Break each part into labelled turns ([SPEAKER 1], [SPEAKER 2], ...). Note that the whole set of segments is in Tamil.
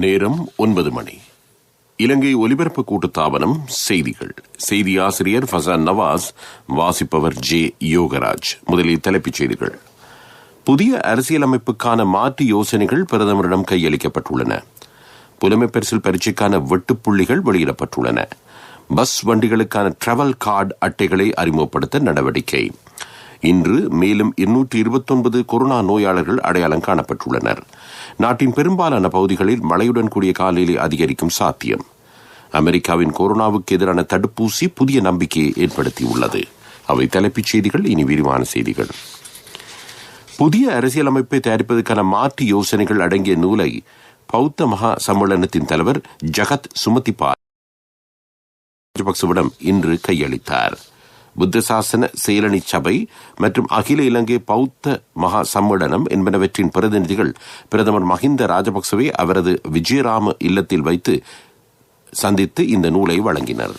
[SPEAKER 1] நேரம் 9 மணி. இலங்கை ஒலிபரப்பு கூட்டுத்தாபனம் செய்திகள். செய்தி ஆசிரியர் ஃபசான் நவாஸ், வாசிப்பவர் ஜே யோகராஜ். முதலில் தலைப்புச் செய்திகள். புதிய அரசியலமைப்புக்கான மாற்று யோசனைகள் பிரதமரிடம் கையளிக்கப்பட்டுள்ளன. புலமைப்பரிசில் பரீட்சைக்கான வெட்டுப்புள்ளிகள் வெளியிடப்பட்டுள்ளன. பஸ் வண்டிகளுக்கான டிராவல் கார்டு அட்டைகளை அறிமுகப்படுத்த நடவடிக்கை. இன்று மேலும் 229 கொரோனா நோயாளர்கள் அடையாளம் காணப்பட்டுள்ளனர். நாட்டின் பெரும்பாலான பகுதிகளில் மழையுடன் கூடிய காலநிலை அதிகரிக்கும் சாத்தியம். அமெரிக்காவின் கொரோனாவுக்கு எதிரான தடுப்பூசி புதிய நம்பிக்கையை ஏற்படுத்தியுள்ளது. அவை தலைப்புச் செய்திகள். இனி விரிவான செய்திகள். புதிய அரசியலமைப்பை தயாரிப்பதற்கான மாற்று யோசனைகள் அடங்கிய நூலை பௌத்த மகா சம்மேளனத்தின் தலைவர் ஜகத் சுமதிபா ராஜபக்சவிடம் இன்று கையளித்தார். புத்த சாசன செயலணி சபை மற்றும் அகில இலங்கை பௌத்த மகா சம்மேளனம் என்பனவற்றின் பிரதிநிதிகள் பிரதமர் மஹிந்த ராஜபக்சவை அவரது விஜயராம இல்லத்தில் வைத்து சந்தித்து இந்த நூலை வழங்கினர்.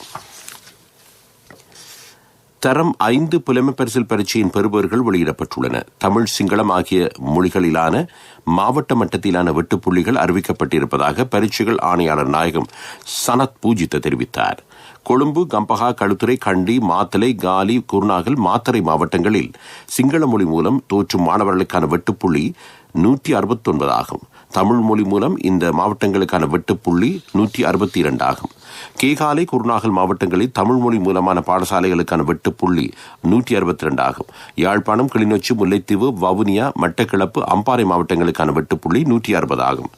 [SPEAKER 1] தரம் 5 புலமைப்பரிசில் பரீட்சையின் பெறுபவர்கள் வெளியிடப்பட்டுள்ளன. தமிழ், சிங்களம் ஆகிய மொழிகளிலான மாவட்ட மட்டத்திலான வெட்டுப்புள்ளிகள் அறிவிக்கப்பட்டிருப்பதாக பரீட்சைகள் ஆணையாளர் நாயகம் சனத் பூஜித்த தெரிவித்தார். கொழும்பு, கம்பஹா, களுத்துறை, கண்டி, மாத்தளை, காலி, குருநாகல், மாத்தறை மாவட்டங்களில் சிங்கள மொழி மூலம் தோற்றும் மாணவர்களுக்கான வெட்டுப்புள்ளி 169 ஆகும். தமிழ் மொழி மூலம் இந்த மாவட்டங்களுக்கான வெட்டுப்புள்ளி 162 ஆகும். கேகாலை, குருநாகல் மாவட்டங்களில் தமிழ் மொழி மூலமான பாடசாலைகளுக்கான வெட்டுப்புள்ளி 162 ஆகும். யாழ்ப்பாணம், கிளிநொச்சி, முல்லைத்தீவு, வவுனியா, மட்டக்களப்பு, அம்பாறை மாவட்டங்களுக்கான வெட்டுப்புள்ளி 160 ஆகும்.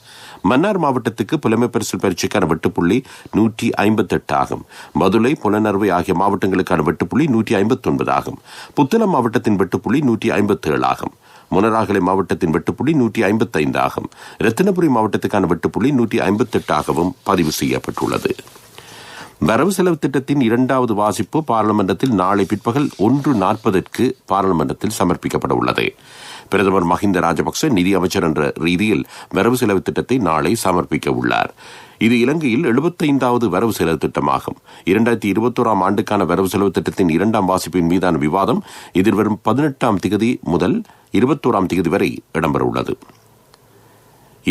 [SPEAKER 1] மன்னார் மாவட்டத்துக்கு புலமைப்பரிசில் பரீட்சைக்கான வெட்டுப்புள்ளி 158 ஆகும். மதுரை, புலனறுவை ஆகிய மாவட்டங்களுக்கான வெட்டுப்புள்ளி 159 ஆகும். புத்தளம் மாவட்டத்தின் வெட்டுப்புள்ளி 157 ஆகும். முனராகலை மாவட்டத்தின் வெட்டுப்புள்ளி 155 ஆகும். ரத்தினபுரி மாவட்டத்துக்கான வெட்டுப்புள்ளி 158 ஆகவும் பதிவு செய்யப்பட்டுள்ளது. வரவு செலவு திட்டத்தின் 2வது வாசிப்பு பாராளுமன்றத்தில் நாளை பிற்பகல் 1:40 பாராளுமன்றத்தில் சமர்ப்பிக்கப்பட உள்ளது. பிரதமர் மஹிந்த ராஜபக்ச நிதி அமைச்சர் என்ற ரீதியில் வரவு செலவு திட்டத்தை நாளை சமர்ப்பிக்க உள்ளார். இது இலங்கையில் 75வது வரவு செலவு திட்டமாகும். 2021 ஆண்டுக்கான வரவு செலவு திட்டத்தின் 2ஆம் வாசிப்பின் மீதான விவாதம் எதிர்வரும் 18ஆம் திகதி முதல் 21ஆம் திகதி வரை இடம்பெற உள்ளது.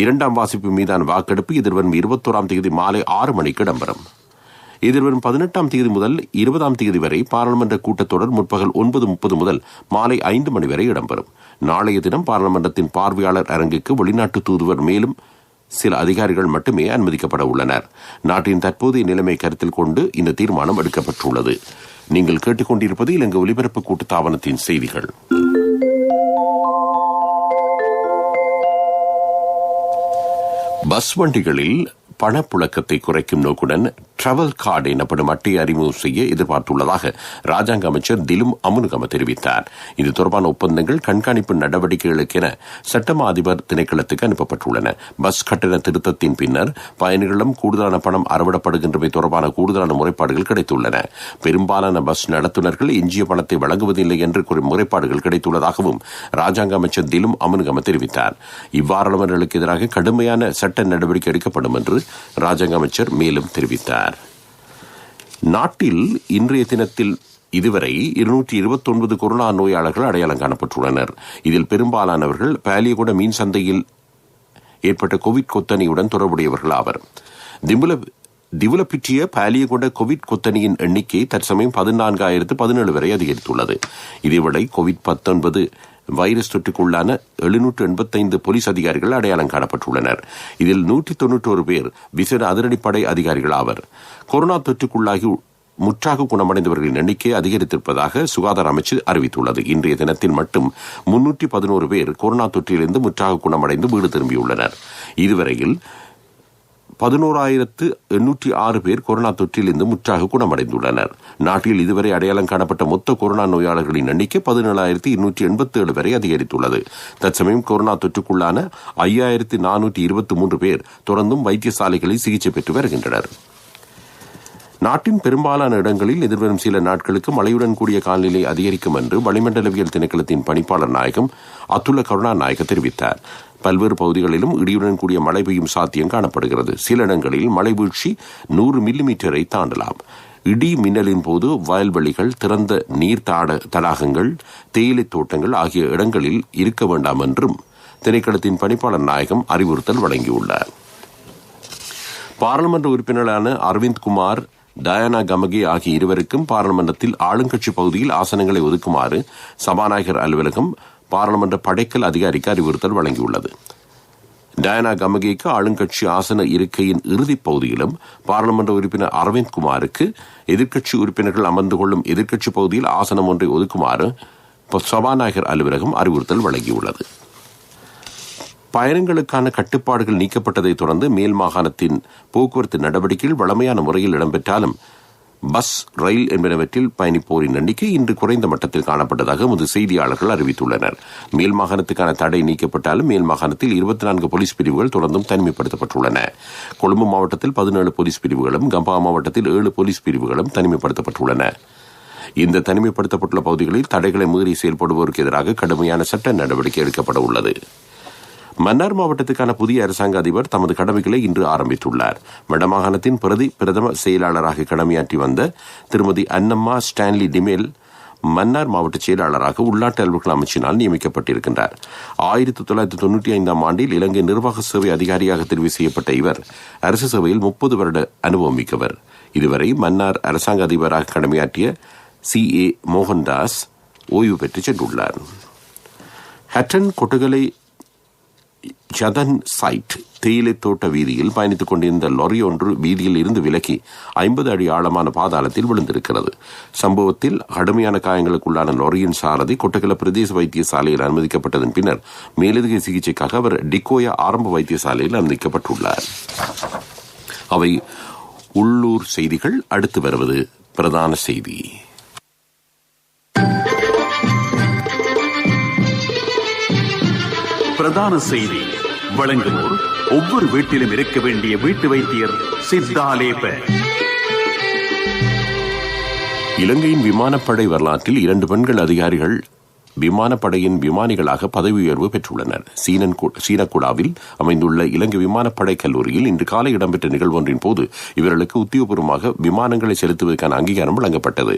[SPEAKER 1] 2ஆம் வாசிப்பு மீதான வாக்கெடுப்பு எதிர்வரும் 21ஆம் திகதி மாலை 6 மணிக்கு இடம்பெறும். எதிர்வரும் 18ஆம் தேதி முதல் 20ஆம் தேதி வரை பாராளுமன்ற கூட்டத்தொடர் முற்பகல் 9:30 முதல் மாலை 5 மணி வரை இடம்பெறும். நாளைய தினம் பாராளுமன்றத்தின் பார்வையாளர் அரங்குக்கு வெளிநாட்டு தூதுவர் மேலும் சில அதிகாரிகள் மட்டுமே அனுமதிக்கப்பட உள்ளனர். நாட்டின் தற்போதைய நிலைமை கருத்தில் கொண்டு இந்த தீர்மானம் எடுக்கப்பட்டுள்ளது. நீங்கள் கேட்டுக்கொண்டிருப்பது இலங்கை ஒலிபரப்பு கூட்டுத்தாபனத்தின் செய்திகள். பஸ் வண்டிகளில் பணப்புழக்கத்தை குறைக்கும் நோக்குடன் டிராவல் கார்டு எனப்படும் அட்டையை அறிமுகம் செய்ய எதிர்பார்த்துள்ளதாக ராஜாங்க அமைச்சர் திலும் அமுனுகம தெரிவித்தார். இது தொடர்பான ஒப்பந்தங்கள் கண்காணிப்பு நடவடிக்கைகளுக்கென சட்டமா அதிபர் திணைக்களத்துக்கு அனுப்பப்பட்டுள்ளன. பஸ் கட்டண திருத்தத்தின் பின்னர் பயணிகளிடம் கூடுதலான பணம் அறவிடப்படுகின்றமை தொடர்பான கூடுதலான முறைப்பாடுகள் கிடைத்துள்ளன. பெரும்பாலான பஸ் நடத்துனர்கள் எஞ்சிய பணத்தை வழங்குவதில்லை என்று முறைப்பாடுகள் கிடைத்துள்ளதாகவும் ராஜாங்க அமைச்சர் திலும் அமுனுகம தெரிவித்தார். இவ்வாறானவர்களுக்கு எதிராக கடுமையான சட்ட நடவடிக்கை எடுக்கப்படும் என்று ராஜாங்க அமைச்சர் மேலும் தெரிவித்தார். நாட்டில் இன்றைய தினத்தில் இதுவரை 229 கொரோனா நோயாளர்கள் அடையாளம் காணப்பட்டுள்ளனர். இதில் பெரும்பாலானவர்கள் பாலியகுட மீன் சந்தையில் ஏற்பட்ட கோவிட் கொத்தணியுடன் தொடர்புடையவர்கள் ஆவர். திவுலப்பிற்றிய பாலியகுட கோவிட் கொத்தணியின் எண்ணிக்கை தற்சமயம் 14,017 வரை அதிகரித்துள்ளது. இதேவேளை கோவிட்-19 வைரஸ் தொற்றுக்குள்ளான 785 போலீஸ் அதிகாரிகள் அடையாளம் காணப்பட்டுள்ளனர். இதில் 191 பேர் விசேட அதிரடிப்படை அதிகாரிகள் ஆவர். கொரோனா தொற்றுக்குள்ளாகி முற்றாக குணமடைந்தவர்களின் எண்ணிக்கை அதிகரித்திருப்பதாக சுகாதார அமைச்சு அறிவித்துள்ளது. இன்றைய தினத்தில் மட்டும் 311 பேர் கொரோனா தொற்றிலிருந்து முற்றாக குணமடைந்து வீடு திரும்பியுள்ளனர். இதுவரையில் 11,806 பேர் கொரோனா தொற்றிலிருந்து முற்றாக குணமடைந்துள்ளனர். நாட்டில் இதுவரை அடையாளம் காணப்பட்ட மொத்த கொரோனா நோயாளர்களின் எண்ணிக்கை 17,287 வரை அதிகரித்துள்ளது. தற்சமயம் கொரோனா தொற்றுக்குள்ளான 5,423 பேர் தொடர்ந்தும் வைத்தியசாலைகளில் சிகிச்சை பெற்று வருகின்றனர். நாட்டின் பெரும்பாலான இடங்களில் எதிர்வரும் சில நாட்களுக்கு மழையுடன் கூடிய காலநிலை அதிகரிக்கும் என்று வளிமண்டலவியல் திணைக்களத்தின் பணிப்பாளர் நாயகம் அதுல கருணாநாயக்க தெரிவித்தார். பல்வேறு பகுதிகளிலும் இடியுடன் கூடிய மழை பெய்யும் சாத்தியம் காணப்படுகிறது. சில இடங்களில் மழை வீழ்ச்சி 100 மில்லிமீட்டரை தாண்டலாம். இடி மின்னலின் போது வயல்வெளிகள், திறந்த நீர் தடாகங்கள், தேயிலை தோட்டங்கள் ஆகிய இடங்களில் இருக்க வேண்டாம் என்றும் திணைக்களத்தின் பணிப்பாளர் நாயகம் அறிவுறுத்தல் வழங்கியுள்ளார். பாராளுமன்ற உறுப்பினர்களான அரவிந்த் குமார், டயானா கமகே ஆகிய இருவருக்கும் பாராளுமன்றத்தில் ஆளுங்கட்சி பகுதியில் ஆசனங்களை ஒதுக்குமாறு சபாநாயகர் அலுவலகம் பாராளுமன்ற படைக்கல் அதிகாரிக்கு அறிவுறுத்தல் வழங்கியுள்ளது. டயானா கமகேக்கு ஆளுங்கட்சி ஆசன இருக்கையின் இறுதிப் பகுதியிலும், பாராளுமன்ற உறுப்பினர் அரவிந்த் குமாருக்கு எதிர்க்கட்சி உறுப்பினர்கள் அமர்ந்து கொள்ளும் எதிர்க்கட்சி பகுதியில் ஆசனம் ஒன்றை ஒதுக்குமாறு சபாநாயகர் அலுவலகம் அறிவுறுத்தல் வழங்கியுள்ளது. பயணங்களுக்கான கட்டுப்பாடுகள் நீக்கப்பட்டதை தொடர்ந்து மேல் மாகாணத்தின் போக்குவரத்து நடவடிக்கைகள் வழமையான முறையில் இடம்பெற்றாலும் பஸ், ரயில் என்பனவற்றில் பயணிப்போரின் எண்ணிக்கை இன்று குறைந்த மட்டத்தில் காணப்பட்டதாக எமது செய்தியாளர்கள் அறிவித்துள்ளனர். மேல் மாகாணத்துக்கான தடை நீக்கப்பட்டாலும் மேல் மாகாணத்தில் 24 போலீஸ் பிரிவுகள் தொடர்ந்தும் தனிமைப்படுத்தப்பட்டுள்ளன. கொழும்பு மாவட்டத்தில் 17 போலீஸ் பிரிவுகளும், கம்பா மாவட்டத்தில் 7 போலீஸ் பிரிவுகளும் தனிமைப்படுத்தப்பட்டுள்ளன. இந்த தனிமைப்படுத்தப்பட்டுள்ள பகுதிகளில் தடைகளை மீறி செயல்படுவோருக்கு எதிராக கடுமையான சட்ட நடவடிக்கை எடுக்கப்பட உள்ளது. மன்னார் மாவட்டத்துக்கான புதிய அரசாங்க அதிபர் தமது கடமைகளை இன்று ஆரம்பித்துள்ளார். வடமாகாணத்தின் பிரதம செயலாளராக கடமையாற்றி வந்த திருமதி அன்னம்மா ஸ்டான்லி டிமேல் மன்னார் மாவட்ட செயலாளராக உள்நாட்டு அலுவல்கள் அமைச்சினால் நியமிக்கப்பட்டிருக்கின்றார். 1995 ஆண்டில் இலங்கை நிர்வாக சேவை அதிகாரியாக தெரிவு செய்யப்பட்ட இவர் அரசு சேவையில் 30 வருட அனுபவம் மிக்கவர். இதுவரை மன்னார் அரசாங்க அதிபராக கடமையாற்றிய CA மோகன்தாஸ் ஓய்வு பெற்று சென்றுள்ளார். ஹட்டன் கொட்டுகலை ஜதன் சைட் தேயிலை தோட்ட வீதியில் பயணித்துக் கொண்டிருந்த லொரி ஒன்று வீதியில் இருந்து விலகி 50 அடி ஆழமான பாதாளத்தில் விழுந்திருக்கிறது. சம்பவத்தில் கடுமையான காயங்களுக்குள்ளான லொரியின் சாரதி கொட்டகல பிரதேச வைத்தியசாலையில் அனுமதிக்கப்பட்டதன் பின்னர் மேலதிக சிகிச்சைக்காக அவர் டிகோயா ஆரம்ப வைத்தியசாலையில் அனுமதிக்கப்பட்டுள்ளார். அவை உள்ளூர் செய்திகள். அடுத்து வருவது பிரதான செய்தி.
[SPEAKER 2] பிரதான செய்தி வழங்குவோர் ஒவ்வொரு வீட்டிலும் இருக்க வேண்டிய வீட்டு வைத்தியர் சித்தாலேப.
[SPEAKER 1] இலங்கையின் விமானப்படை வரலாற்றில் 2 பெண்கள் அதிகாரிகள் விமானப்படையின் விமானிகளாக பதவி உயர்வு பெற்றுள்ளனர். சீனக்குடாவில் அமைந்துள்ள இலங்கை விமானப்படை கல்லூரியில் இன்று காலை இடம்பெற்ற நிகழ்வொன்றின் போது இவர்களுக்கு உத்தியோகபூர்வமாக விமானங்களை செலுத்துவதற்கான அங்கீகாரம் வழங்கப்பட்டது.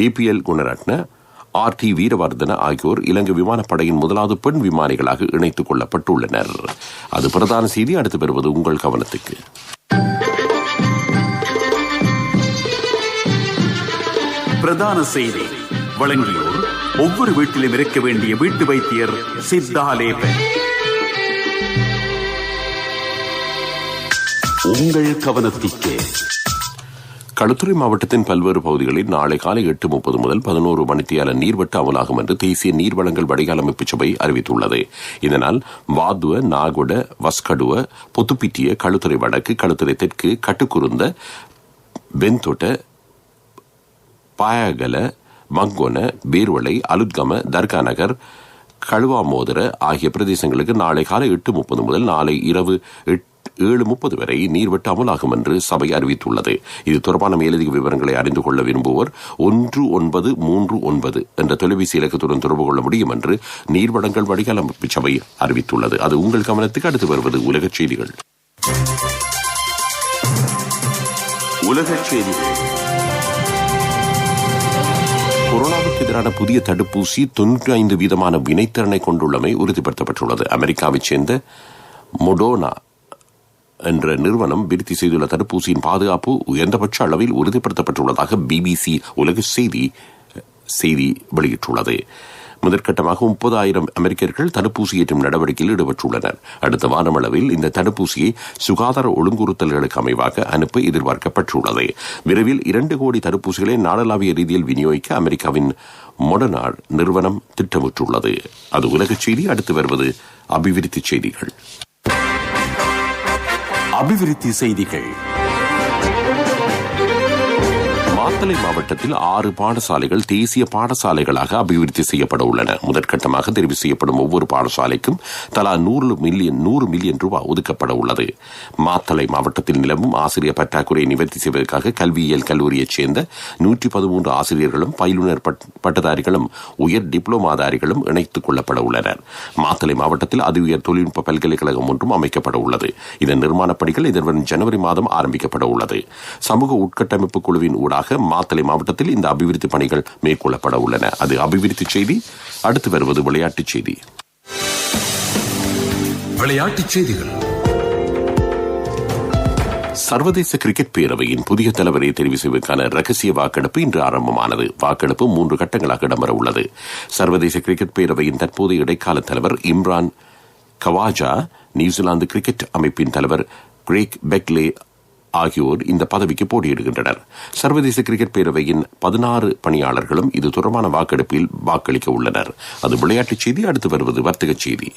[SPEAKER 1] APL குணரட்ன, RT வீரவர்தன ஆகியோர் இலங்கை விமானப்படையின் முதலாவது பெண் விமானிகளாக இணைத்துக் கொள்ளப்பட்டுள்ளனர். அது பிரதான செய்தி. அடுத்து பெறுவது உங்கள் கவனத்துக்கு.
[SPEAKER 2] பிரதான செய்தி வழங்கியோர் ஒவ்வொரு வீட்டிலும் இருக்க வேண்டிய வீட்டு வைத்தியர் சித்தாலேப. உங்கள் கவனத்திற்கு.
[SPEAKER 1] களுத்துறை மாவட்டத்தின் பல்வேறு பகுதிகளில் நாளை காலை 8:30 முதல் 11 மணித்தியால நீர்வெட்டு அமலாகும் என்று தேசிய நீர்வளங்கள் வடிகால் அமைப்பு சபை அறிவித்துள்ளது. இதனால் வாதுவ, நாகொட, வஸ்கடுவ, பொத்துப்பிட்டிய, களுத்துறை வடக்கு, களுத்துறை தெற்கு, கட்டுக்குருந்த, வெண்தொட்ட, பாயகல, மங்கோன, பேர்வளை, அலுத்கம, தர்கா நகர், கழுவாமோதர ஆகிய பிரதேசங்களுக்கு நாளை காலை 8:30 முதல் நாளை இரவு 7:30 வரை நீர்வெட்டு அமலாகும் என்று சபை அறிவித்துள்ளது. இது தொடர்பான மேலதிக விவரங்களை அறிந்து கொள்ள விரும்புவோர் 1939 என்ற தொலைபேசி இலக்கத்துடன் தொடர்பு கொள்ள முடியும் என்று நீர்வளங்கள் வடிகால் அமைப்பு சபை அறிவித்துள்ளது. அது உங்கள் கவனத்துக்கு. அடுத்து வருவது உலகச் செய்திகள்.
[SPEAKER 2] உலகச் செய்திகள்.
[SPEAKER 1] கொரோனாவுக்கு எதிரான புதிய தடுப்பூசி 95% வினைத்திறனை கொண்டுள்ளமை உறுதிப்படுத்தப்பட்டுள்ளது. அமெரிக்காவைச் சேர்ந்த மொடோனா என்ற நிறுவனம் விருத்தி செய்துள்ள தடுப்பூசியின் பாதுகாப்பு உயர்ந்தபட்ச அளவில் உறுதிப்படுத்தப்பட்டுள்ளதாக BBC உலக செய்தி வெளியிட்டுள்ளது. முதற்கட்டமாக 30,000 அமெரிக்கர்கள் தடுப்பூசி ஏற்றும் நடவடிக்கையில் ஈடுபட்டுள்ளனர். அடுத்த வாரமளவில் இந்த தடுப்பூசியை சுகாதார ஒழுங்குறுத்தல்களுக்கு அமைவாக அனுப்ப எதிர்பார்க்கப்பட்டுள்ளது. விரைவில் 2 கோடி தடுப்பூசிகளை நாடளாவிய ரீதியில் விநியோகிக்க அமெரிக்காவின் மொடர்னா நிறுவனம் திட்டமிட்டுள்ளது. அது உலகச் செய்தி. அடுத்து வருவது அபிவிருத்தி செய்திகள்.
[SPEAKER 2] அபிவிருத்தி செய்திகள்.
[SPEAKER 1] மாத்தளை மாவட்டத்தில் 6 பாடசாலைகள் தேசிய பாடசாலைகளாக அபிவிருத்தி செய்யப்பட உள்ளன. முதற்கட்டமாக தெரிவு செய்யப்படும் ஒவ்வொரு பாடசாலைக்கும் தலா 100 மில்லியன் ரூபாய் ஒதுக்கப்பட உள்ளது. மாத்தளை மாவட்டத்தில் நிலவும் ஆசிரியர் பற்றாக்குறையை நிவர்த்தி செய்வதற்காக கல்வியியல் கல்லூரியைச் சேர்ந்த 113 ஆசிரியர்களும் பயிலுனர் பட்டதாரிகளும் உயர் டிப்ளோமாதாரிகளும் இணைத்துக் கொள்ளப்பட உள்ளனர். மாத்தளை மாவட்டத்தில் அதி உயர் தொழில்நுட்ப பல்கலைக்கழகம் ஒன்றும் அமைக்கப்பட உள்ளது. இதன் நிர்மாணப் பணிகள் எதிர்வரும் ஜனவரி மாதம் ஆரம்பிக்கப்பட உள்ளது. சமூக உட்கட்டமைப்பு குழுவின் ஊடாக மாத்தளை மாவட்டத்தில் இந்த அபிவிருத்தி பணிகள் மேற்கொள்ளப்பட உள்ளன. அது அபிவிருத்தி செய்தி. அடுத்து வருவது விளையாட்டுச் செய்தி.
[SPEAKER 3] விளையாட்டுச் செய்திகள்.
[SPEAKER 1] சர்வதேச கிரிக்கெட் பேரவையின் புதிய தலைவரை தெரிவு செய்வதற்கான ரகசிய வாக்கெடுப்பு இன்று ஆரம்பமானது. வாக்கெடுப்பு 3 கட்டங்களாக இடம்பெற உள்ளது. சர்வதேச கிரிக்கெட் பேரவையின் தற்போதைய இடைக்கால தலைவர் இம்ரான் கவாஜா, நியூசிலாந்து கிரிக்கெட் அமைப்பின் தலைவர் கிரேக் பெக்லே ஆகியோர் இந்த பதவிக்கு போட்டியிடுகின்றனர். சர்வதேச கிரிக்கெட் பேரவையின் 16 பணியாளர்களும் இது தொடர்பான வாக்கெடுப்பில் வாக்களிக்க உள்ளனர். அது விளையாட்டுச் செய்தி. அடுத்து வருவது வர்த்தக செய்தி.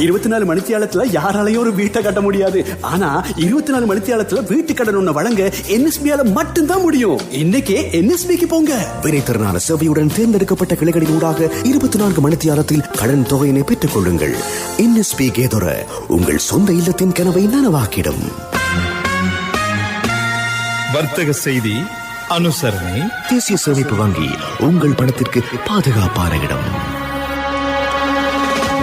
[SPEAKER 3] 24 மணித்தியாலத்துல யாராலையும் ஒரு வீட்டை கட்ட முடியாது. ஆனா 24 மணித்தியாலத்துல வீட்டு கடன் ஒண்ணு வழங்க NSBயால மட்டும்தான் முடியும். இன்னைக்கே NSBக்கு போங்க.
[SPEAKER 4] வினைத்திறனான சேவையுடன் தேர்ந்தெடுக்கப்பட்ட கிளைகளின் ஊடாக 24 மணித்தியாலத்தில் கடன் தொகையினை பெற்றுக் கொள்ளுங்கள். NSB கேதொர உங்கள் சொந்த இல்லத்தின் கனவை நனவாக்கிடும்.
[SPEAKER 5] வர்த்தக செய்தி அனுசரணை.
[SPEAKER 4] தேசிய சேமிப்பு வங்கி உங்கள் பணத்திற்கு பாதுகாப்பான இடம்.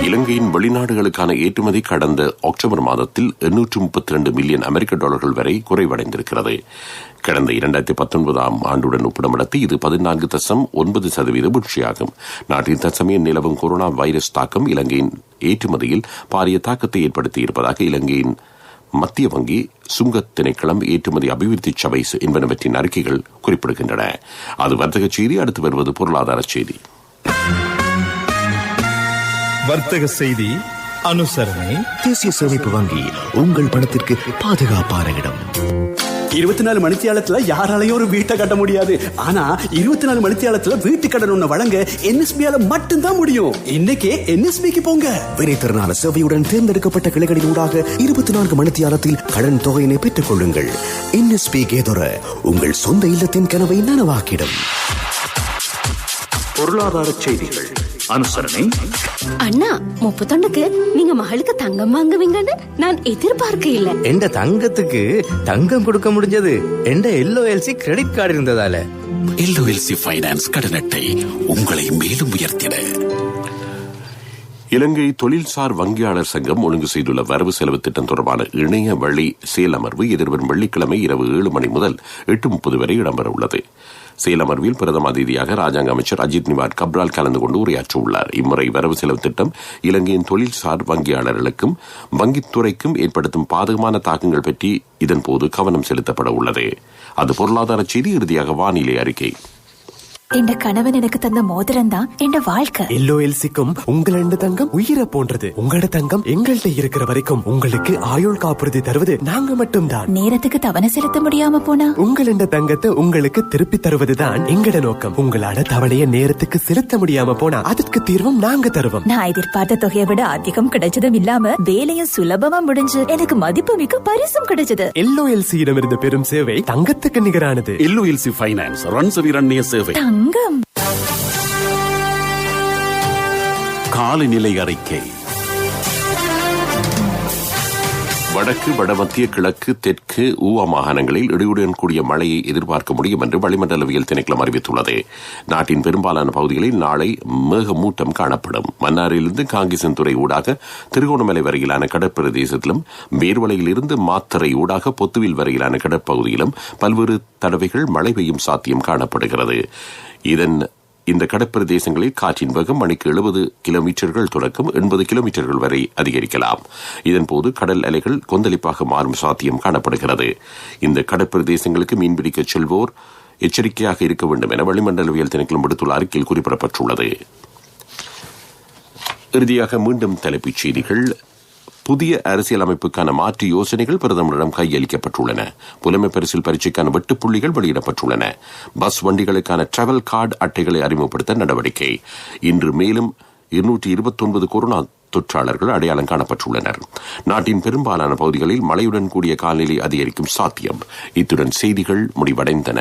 [SPEAKER 1] இலங்கையின் வெளிநாடுகளுக்கான ஏற்றுமதி கடந்த அக்டோபர் மாதத்தில் 832 மில்லியன் அமெரிக்க டாலர்கள் வரை குறைவடைந்திருக்கிறது. கடந்த 2019 ஆண்டுடன் ஒப்பிடும்படுத்தி இது 14.9% வீழ்ச்சியாகும். நாட்டின் தற்சமய நிலவும் கொரோனா வைரஸ் தாக்கம் இலங்கையின் ஏற்றுமதியில் பாரிய தாக்கத்தை ஏற்படுத்தியிருப்பதாக இலங்கையின் மத்திய வங்கி, சுங்கத் திணைக்களம், ஏற்றுமதி அபிவிருத்தி சபை என்பனவற்றின் அறிக்கைகள் குறிப்பிடுகின்றன. அது வர்த்தக செய்தி. அடுத்து வருவது பொருளாதார செய்தி.
[SPEAKER 5] வர்த்தக செய்தி அனுசரணை.
[SPEAKER 4] தேசிய சேமிப்பு வங்கி உங்கள் பணத்திற்கு பாதுகாப்பான இடம்.
[SPEAKER 3] 24 மணித்தியாலத்துல யாராலையும் ஒரு வீட்டை கட்ட முடியாது. ஆனா 24 மணித்தியாலத்துல வீட்டு கடன் ஒண்ணு வழங்க NSBயால மட்டும்தான் முடியும். இன்னைக்கே NSBக்கு போங்க.
[SPEAKER 4] வினைத்திறனான சேவையுடன் தேர்ந்தெடுக்கப்பட்ட கிளைகளின் ஊடாக 24 மணித்தியாலத்தில் கடன் தொகையினை பெற்றுக் கொள்ளுங்கள். NSB கேதொர உங்கள் சொந்த இல்லத்தின் கனவை நனவாக்கிடும்.
[SPEAKER 2] பொருளாதார செய்திகள் அனுசரணை.
[SPEAKER 6] அண்ணா 31க்கு நீங்க மகளுக்கு தங்கம் வாங்குவீங்கன்னு நான் எதிர்பார்க்க இல்ல.
[SPEAKER 7] எந்த தங்கத்துக்கு தங்கம் கொடுக்க முடிஞ்சது எந்த LOLC கிரெடிட் கார்டு இருந்ததால.
[SPEAKER 8] LOLC ஃபைனான்ஸ் கடன் அட்டை உங்களை மேலும் உயர்த்திட.
[SPEAKER 1] இலங்கை தொழில்சார் வங்கியாளர் சங்கம் ஒழுங்கு செய்துள்ள வரவு செலவு திட்டம் தொடர்பான இணைய வழி செயலமர்வு எதிர்வரும் வெள்ளிக்கிழமை இரவு 7 மணி முதல் 8:30 வரை இடம்பெற உள்ளது. செயலமர்வில் பிரதம அதிதியாக ராஜாங்க அமைச்சர் அஜித் நிவாட் கப்ரால் கலந்து கொண்டு உரையாற்ற உள்ளார். இம்முறை வரவு செலவு திட்டம் இலங்கையின் தொழில்சார் வங்கியாளர்களுக்கும் வங்கித்துறைக்கும் ஏற்படுத்தும் பாதகமான தாக்கங்கள் பற்றி இதன்போது கவனம் செலுத்தப்பட உள்ளது. அது பொருளாதார செய்தி. இறுதியாக வானிலை அறிக்கை.
[SPEAKER 9] என் கணவன் எனக்கு தந்த மோதிரம் தான் என் வாழ்க்கை.
[SPEAKER 10] LOLCக்கும் உங்களோட தங்கம் உயிரை போன்றது. உங்களோட தங்கம் எங்கள்கிட்ட இருக்கிற வரைக்கும் உங்களுக்கு ஆயுள் காப்புறுதி தருவது நாங்க மட்டும்தான்.
[SPEAKER 9] நேரத்துக்கு தவணை செலுத்த முடியாம போனா
[SPEAKER 10] உங்களோட தங்கத்தை உங்களுக்கு திருப்பி தருவதுதான் எங்கட நோக்கம். உங்களோட தவணையை நேரத்துக்கு செலுத்த முடியாம போனா அதற்கு தீர்வும் நாங்க தருவோம்.
[SPEAKER 9] நான் எதிர்பார்த்த தொகையை விட அதிகம் கிடைச்சதும் இல்லாம வேலையும் சுலபமா முடிஞ்சு எனக்கு மதிப்புமிக்க பரிசும் கிடைச்சது.
[SPEAKER 10] LOLCயிடம் இருந்த பெரும் சேவை தங்கத்துக்கு நிகரானது.
[SPEAKER 8] LOLC ஃபைனான்ஸ் ரன்சவிரண்ய சேவை.
[SPEAKER 9] தங்கம்
[SPEAKER 8] காலநிலை அறிக்கை.
[SPEAKER 1] வடக்கு, வடமத்திய, கிழக்கு, தெற்கு, ஊவா மாகாணங்களில் இடியுடன் கூடிய மழையை எதிர்பார்க்க முடியும் என்று வளிமண்டலவியல் திணைக்களம் அறிவித்துள்ளது. நாட்டின் பெரும்பாலான பகுதிகளில் நாளை மேகமூட்டம் காணப்படும். மன்னாரிலிருந்து காங்கேசன்துறை ஊடாக திருகோணமலை வரையிலான கடற்பிரதேசத்திலும், பேர்வளையில் இருந்து மாத்தறை ஊடாக பொத்துவில் வரையிலான கடற்பகுதியிலும் பல்வேறு தடவைகள் மழை பெய்யும் சாத்தியம் காணப்படுகிறது. இந்த கடற்பிரதேசங்களில் காற்றின் வேகம் மணிக்கு 70 கிலோமீட்டர்கள் தொடக்கம் 80 கிலோமீட்டர்கள் வரை அதிகரிக்கலாம். இதன்போது கடல் அலைகள் கொந்தளிப்பாக மாறும் சாத்தியம் காணப்படுகிறது. இந்த கடற்பிரதேசங்களுக்கு மீன்பிடிக்க செல்வோர் எச்சரிக்கையாக இருக்க வேண்டும் என வளிமண்டலவியல் திணைக்களம் விடுத்துள்ள அறிக்கையில் குறிப்பிடப்பட்டுள்ளது. இறுதியாக மீண்டும் தலைப்புச் செய்திகள். புதிய அரசியல் அமைப்புக்கான மாற்று யோசனைகள் பிரதமரிடம் கையளிக்கப்பட்டுள்ளன. புலமை பரிசில் பரீட்சைக்கான வெட்டுப்புள்ளிகள் வெளியிடப்பட்டுள்ளன. பஸ் வண்டிகளுக்கான டிராவல் கார்டு அட்டைகளை அறிமுகப்படுத்த நடவடிக்கை. இன்று மேலும் 229 கொரோனா தொற்றாளர்கள் அடையாளம் காணப்பட்டுள்ளனர். நாட்டின் பெரும்பாலான பகுதிகளில் மழையுடன் கூடிய காலநிலை அதிகரிக்கும் சாத்தியம். இத்துடன் செய்திகள் முடிவடைந்தன.